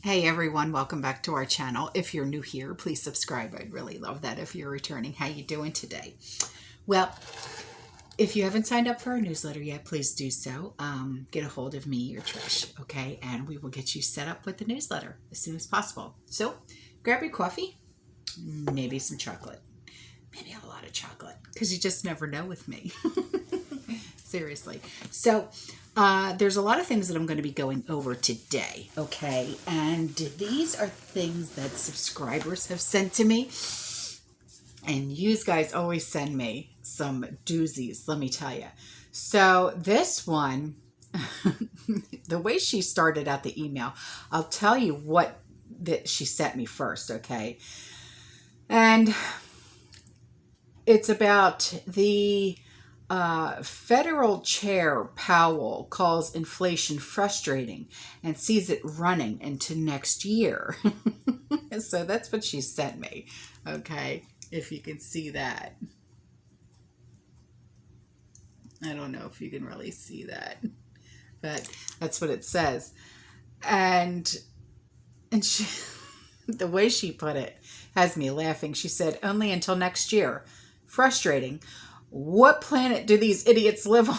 Hey everyone, welcome back to our channel. If you're new here, please subscribe. I'd really love that if you're returning. How you doing today? Well, if you haven't signed up for our newsletter yet, please do so. Get a hold of me or Trish, okay? And we will get you set up with the newsletter as soon as possible. So grab your coffee, maybe some chocolate, maybe a lot of chocolate, because you just never know with me. Seriously. So there's a lot of things that I'm going to be going over today, okay? And these are things that subscribers have sent to me. And you guys always send me some doozies, let me tell you. So this one, the way she started out the email, I'll tell you what that she sent me first, okay? And it's about the Federal Chair Powell calls inflation frustrating and sees it running into next year. So that's what she sent me, okay? If you can see that. I don't know if you can really see that, but that's what it says. And she, the way she put it has me laughing. She said, only until next year. Frustrating. What planet do these idiots live on?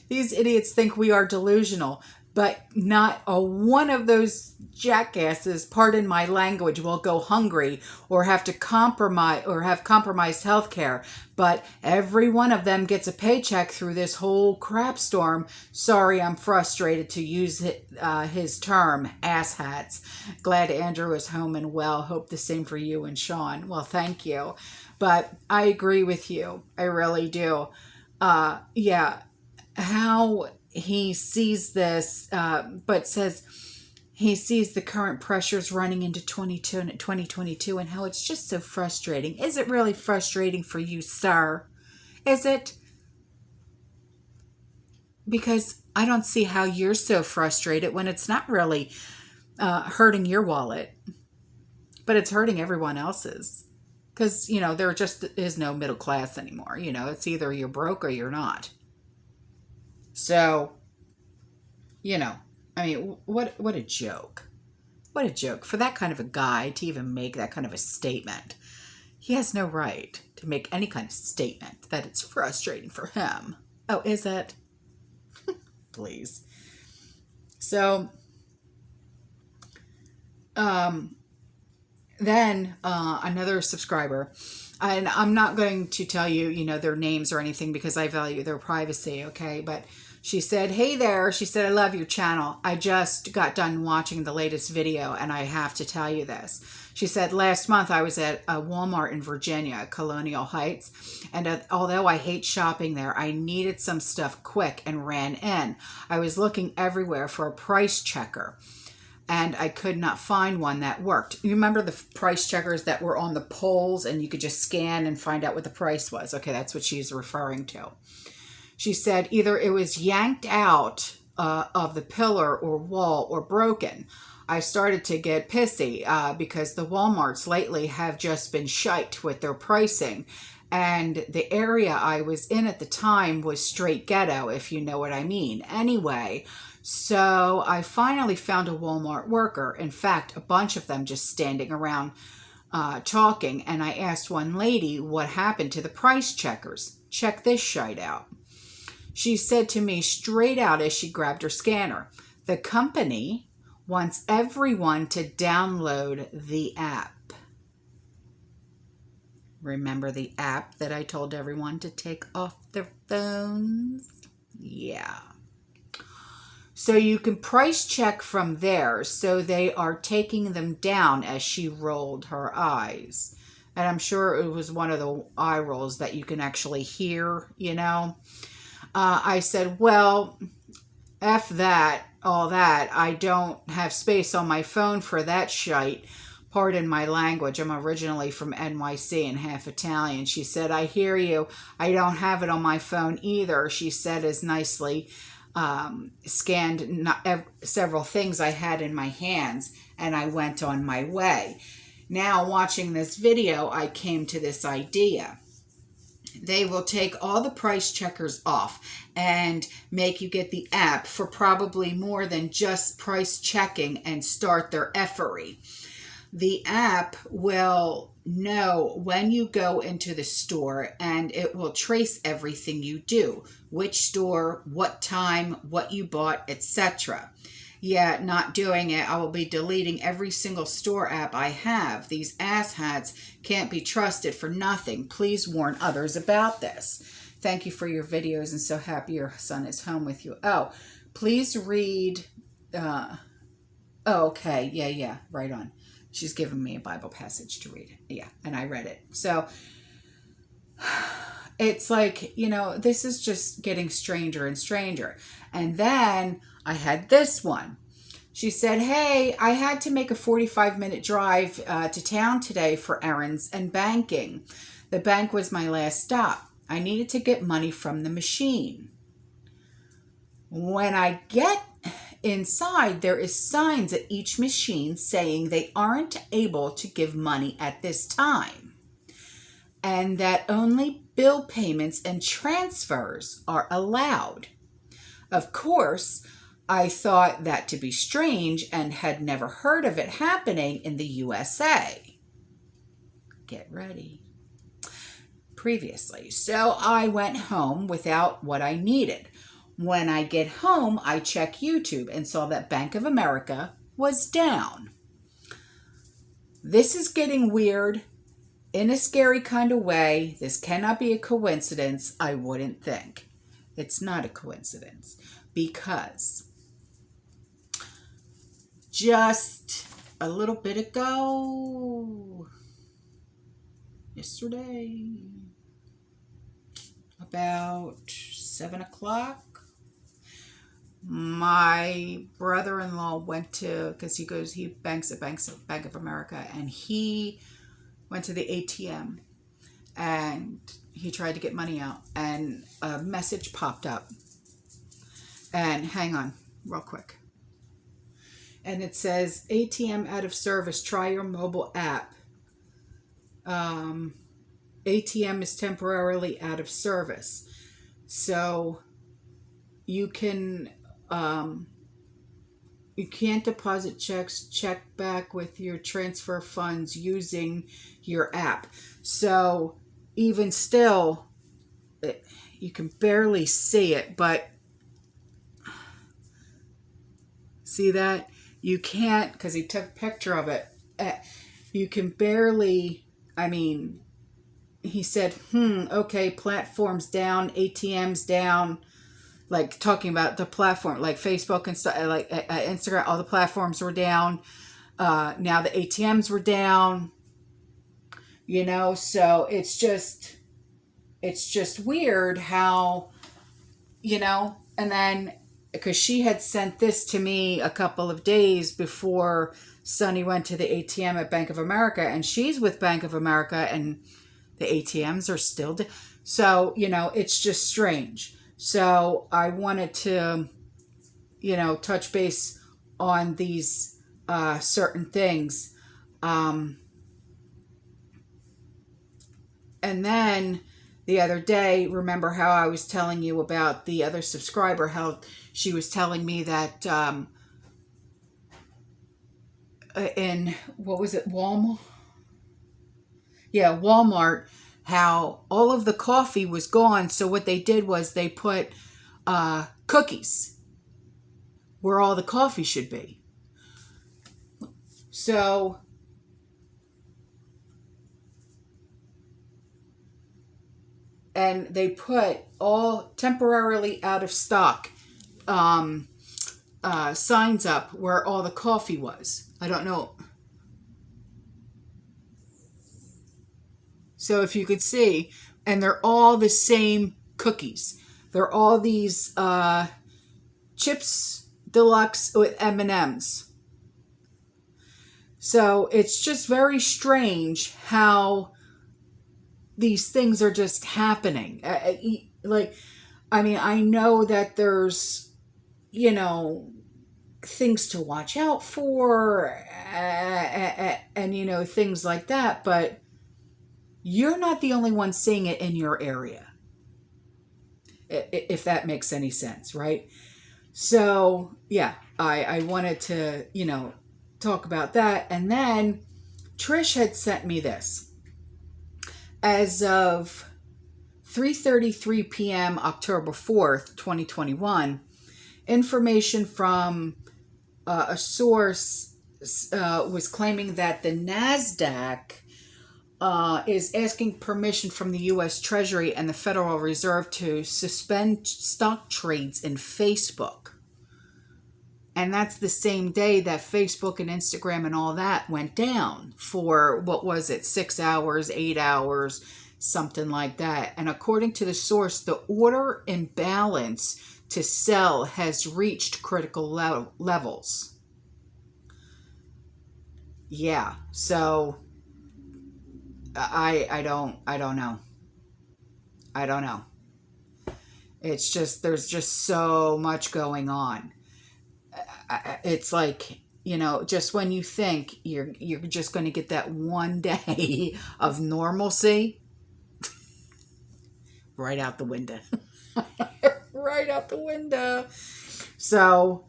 These idiots think we are delusional, but not a one of those jackasses, pardon my language, will go hungry or have to compromise or have compromised health care. But every one of them gets a paycheck through this whole crap storm. Sorry, I'm frustrated to use his term, asshats. Glad Andrew is home and well. Hope the same for you and Sean. Well, thank you. But I agree with you. I really do. Yeah. How he sees this, but says he sees the current pressures running into 2022 and how it's just so frustrating. Is it really frustrating for you, sir? Is it? Because I don't see how you're so frustrated when it's not really hurting your wallet, but it's hurting everyone else's. Because, there just is no middle class anymore. It's either you're broke or you're not. So, I mean, what a joke. What a joke. For that kind of a guy to even make that kind of a statement. He has no right to make any kind of statement that it's frustrating for him. Oh, is it? Please. So, then another subscriber, and I'm not going to tell you, their names or anything because I value their privacy, okay? But she said, hey there. She said, I love your channel. I just got done watching the latest video and I have to tell you this. She said, last month I was at a Walmart in Virginia, Colonial Heights, and although I hate shopping there, I needed some stuff quick and ran in. I was looking everywhere for a price checker, and I could not find one that worked. You remember the price checkers that were on the poles and you could just scan and find out what the price was? Okay, that's what she's referring to. She said either it was yanked out of the pillar or wall or broken. I started to get pissy because the Walmarts lately have just been shite with their pricing. And the area I was in at the time was straight ghetto, if you know what I mean. Anyway, so I finally found a Walmart worker. In fact, a bunch of them just standing around talking. And I asked one lady what happened to the price checkers. Check this shite out. She said to me straight out as she grabbed her scanner, the company wants everyone to download the app. Remember the app that I told everyone to take off their phones? Yeah. So you can price check from there. So they are taking them down as she rolled her eyes. And I'm sure it was one of the eye rolls that you can actually hear, I said, well, F that, all that. I don't have space on my phone for that shite. Pardon my language. I'm originally from NYC and half Italian. She said, I hear you. I don't have it on my phone either. She said as nicely scanned several things I had in my hands, and I went on my way. Now, watching this video, I came to this idea. they will take all the price checkers off and make you get the app for probably more than just price checking and start their effery. The app will know when you go into the store, and it will trace everything you do, which store, what time, what you bought, etc. Yeah, not doing it. I will be deleting every single store app I have. These asshats can't be trusted for nothing. Please warn others about this. Thank you for your videos and so happy your son is home with you. Oh, please read. Oh, okay. Yeah. Right on. She's given me a Bible passage to read. Yeah, and I read it. So it's like, this is just getting stranger and stranger. And then I had this one. She said, hey, I had to make a 45-minute drive to town today for errands and banking. The bank was my last stop. I needed to get money from the machine. When I get inside, there is signs at each machine saying they aren't able to give money at this time, and that only bill payments and transfers are allowed. Of course, I thought that to be strange and had never heard of it happening in the USA. Get ready. Previously. So I went home without what I needed. When I get home, I check YouTube and saw that Bank of America was down. This is getting weird in a scary kind of way. This cannot be a coincidence, I wouldn't think. It's not a coincidence because just a little bit ago, yesterday, about 7 o'clock, my brother-in-law went to, because he banks at Bank of America, and he went to the ATM and he tried to get money out, and a message popped up. And hang on real quick. And it says, ATM out of service, try your mobile app. ATM is temporarily out of service. So you can't deposit checks, check back with your transfer funds using your app. So even still, you can barely see it, but see that? You can't, because he took a picture of it. You can barely, he said, okay, platforms down, ATMs down, like talking about the platform, like Facebook and stuff, like Instagram, all the platforms were down. Now the ATMs were down, so it's just weird how, and then, because she had sent this to me a couple of days before Sonny went to the ATM at Bank of America, and she's with Bank of America, and the ATMs are still so, it's just strange. So I wanted to, touch base on these certain things. And then the other day, remember how I was telling you about the other subscriber, how she was telling me that in, what was it, Walmart? Yeah, Walmart, how all of the coffee was gone. So what they did was they put cookies where all the coffee should be. So and they put all temporarily out of stock signs up where all the coffee was. I don't know. So if you could see, and they're all the same cookies. They're all these Chips Deluxe with M&Ms. So it's just very strange how these things are just happening. I know that there's, things to watch out for, and, things like that, but you're not the only one seeing it in your area, if that makes any sense, right? So, yeah, I wanted to, talk about that. And then Trish had sent me this. As of 3:33 p.m. October 4th, 2021, information from a source was claiming that the Nasdaq is asking permission from the U.S. Treasury and the Federal Reserve to suspend stock trades in Facebook. And that's the same day that Facebook and Instagram and all that went down for, what was it, 6 hours, 8 hours, something like that. And according to the source, the order imbalance to sell has reached critical levels. Yeah, so I don't know. I don't know. It's just, there's just so much going on. It's like, just when you think you're just going to get that one day of normalcy, right out the window. Right out the window. So,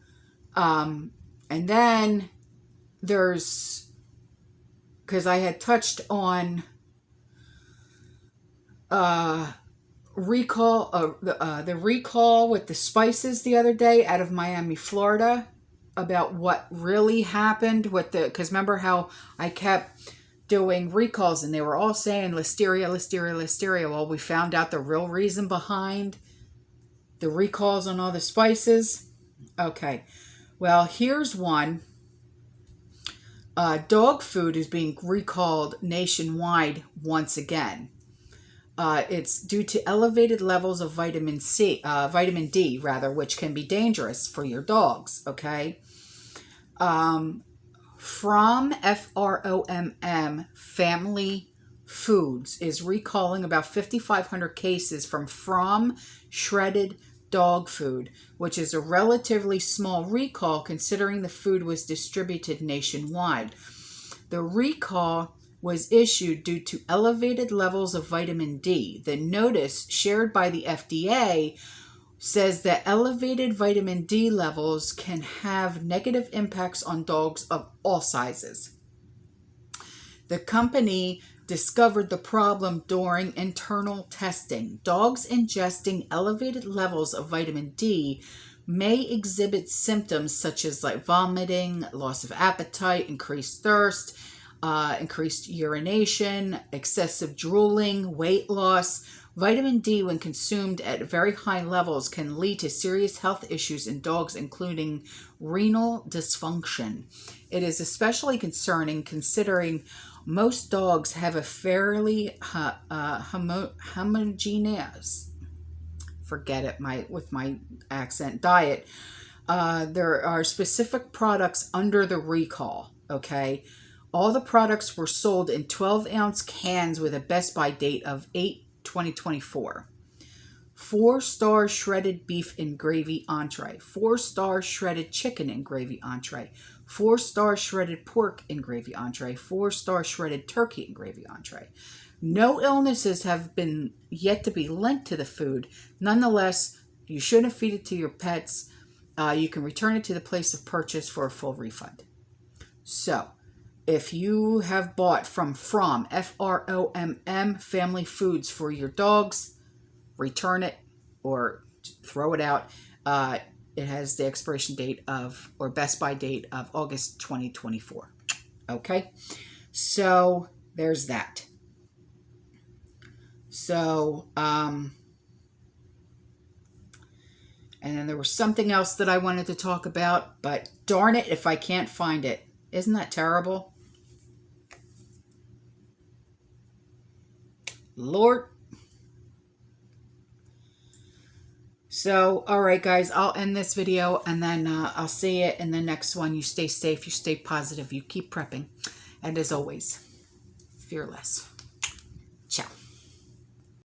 and then there's, because I had touched on recall, the recall with the spices the other day out of Miami, Florida, about what really happened with because remember how I kept doing recalls and they were all saying listeria, listeria, listeria. Well, we found out the real reason behind the recalls on all the spices. Okay, well, here's one. Dog food is being recalled nationwide once again. It's due to elevated levels of vitamin D, which can be dangerous for your dogs. Okay. From FROMM Family Foods is recalling about 5,500 cases from shredded dog food, which is a relatively small recall considering the food was distributed nationwide. The recall was issued due to elevated levels of vitamin D. The notice shared by the FDA says that elevated vitamin D levels can have negative impacts on dogs of all sizes. The company discovered the problem during internal testing. Dogs ingesting elevated levels of vitamin D may exhibit symptoms such as vomiting, loss of appetite, increased thirst, increased urination, excessive drooling, weight loss. Vitamin D, when consumed at very high levels, can lead to serious health issues in dogs, including renal dysfunction. It is especially concerning considering most dogs have a fairly homogeneous, forget it, with my accent, diet. There are specific products under the recall, okay? All the products were sold in 12-ounce cans with a best-by date of 8/2024. 4-star shredded beef in gravy entree. 4-star shredded chicken in gravy entree. 4-star shredded pork in gravy entree. 4-star shredded turkey in gravy entree. No illnesses have been yet to be linked to the food. Nonetheless, you shouldn't feed it to your pets. You can return it to the place of purchase for a full refund. So, if you have bought from FROMM Family Foods for your dogs, return it or throw it out. It has the expiration date or best by date of August 2024. Okay, so there's that. So, and then there was something else that I wanted to talk about, but darn it if I can't find it. Isn't that terrible? Lord. So, all right, guys, I'll end this video and then I'll see you in the next one. You stay safe, you stay positive, you keep prepping. And as always, fearless.